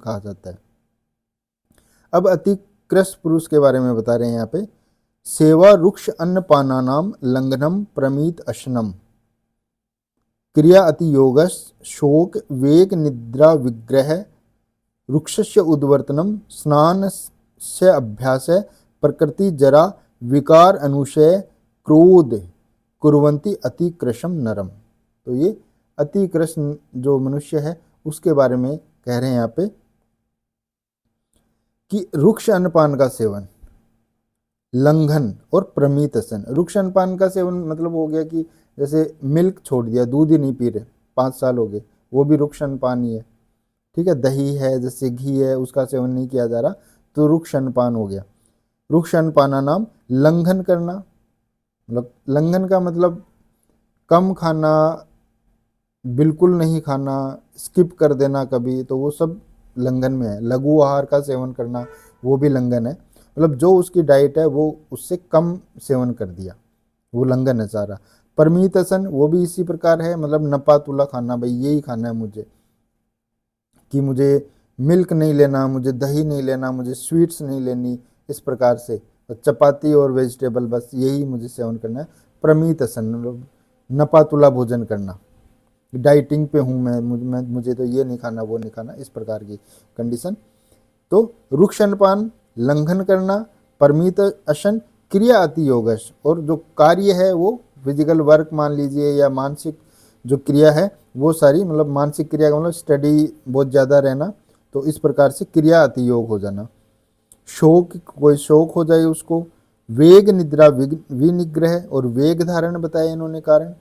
कहा जाता है। अब अतिकृष्ट पुरुष के बारे में बता रहे हैं यहाँ पे। सेवा रुक्ष अन्नपानानाम लंघनम प्रमीत अशनम क्रिया अति योगस शोक वेग निद्रा विग्रह रुक्षस्य उद्वर्तनम स्नान से अभ्यास प्रकृति जरा विकार अनुशय क्रोध कुर्वन्ति अतिकृशम नरम। तो ये अतिकृश जो मनुष्य है उसके बारे में कह रहे हैं यहाँ पे कि रुक्ष अन्नपान का सेवन, लंघन और प्रमितसन। रुक्ष अन्नपान का सेवन मतलब हो गया कि जैसे मिल्क छोड़ दिया, दूध ही नहीं पी रहे, 5 साल हो गए, वो भी रुक्ष अन्नपान ही है। ठीक है, दही है, जैसे घी है, उसका सेवन नहीं किया जा रहा, तो रुक्ष अन्नपान हो गया। रुक्ष अन्नपाना नाम लंघन करना, मतलब लंघन का मतलब कम खाना, बिल्कुल नहीं खाना, स्किप कर देना कभी, तो वो सब लंघन में है। लघु आहार का सेवन करना वो भी लंघन है, मतलब जो उसकी डाइट है वो उससे कम सेवन कर दिया, वो लंघन है सारा। परमितसन वो भी इसी प्रकार है, मतलब नपा तुला खाना, भाई यही खाना है मुझे, कि मुझे मिल्क नहीं लेना, मुझे दही नहीं लेना, मुझे स्वीट्स नहीं लेनी, इस प्रकार से चपाती और वेजिटेबल बस यही मुझे सेवन करना है। प्रमितसन मतलब नपा तुला भोजन करना, डाइटिंग पे हूँ मैं, मुझे तो ये नहीं खाना वो नहीं खाना, इस प्रकार की कंडीशन। तो रुक्ष अन्नपान लंघन करना, परमित अशन क्रिया अति योगश, और जो कार्य है वो फिजिकल वर्क मान लीजिए या मानसिक जो क्रिया है वो सारी, मतलब मानसिक क्रिया का मतलब स्टडी बहुत ज़्यादा रहना, तो इस प्रकार से क्रिया अति योग हो जाना। शोक, कोई शोक हो जाए उसको। वेग निद्रा विनिग्रह, और वेग धारण बताया इन्होंने कारण,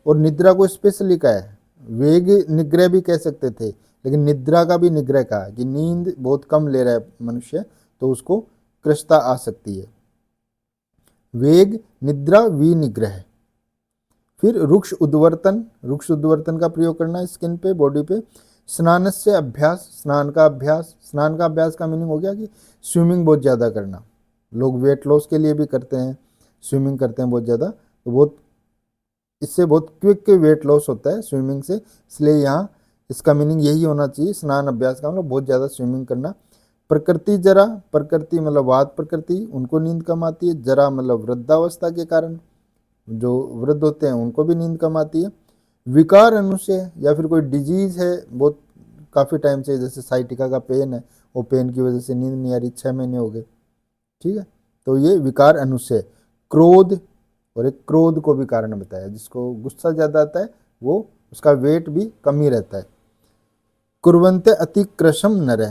और निद्रा को स्पेशली कहा है। वेग निग्रह भी कह सकते थे, लेकिन निद्रा का भी निग्रह कहा कि नींद बहुत कम ले रहा है मनुष्य, तो उसको कृष्णता आ सकती है। वेग निद्रा विनिग्रह। फिर रुक्ष उद्वर्तन, रुक्ष उद्वर्तन का प्रयोग करना स्किन पे, बॉडी पे। स्नान से अभ्यास, स्नान का अभ्यास। स्नान का अभ्यास का मीनिंग हो गया कि स्विमिंग बहुत ज़्यादा करना, लोग वेट लॉस के लिए भी करते हैं, स्विमिंग करते हैं बहुत ज़्यादा, तो बहुत इससे बहुत क्विक वेट लॉस होता है स्विमिंग से, इसलिए यहाँ इसका मीनिंग यही होना चाहिए। स्नान अभ्यास का मतलब बहुत ज़्यादा स्विमिंग करना। प्रकृति जरा, प्रकृति मतलब वात प्रकृति, उनको नींद कम आती है। जरा मतलब वृद्धावस्था के कारण, जो वृद्ध होते हैं उनको भी नींद कम आती है। विकार अनुशय, या फिर कोई डिजीज है बहुत काफ़ी टाइम से, जैसे साइटिका का पेन है, वो पेन की वजह से नींद नहीं आ रही, 6 महीने हो गए, ठीक है, तो ये विकार अनुशय। क्रोध, और एक क्रोध को भी कारण बताया, जिसको गुस्सा ज़्यादा आता है वो उसका वेट भी कम ही रहता है। कुर्वन्ते अतिक्रशम नरः,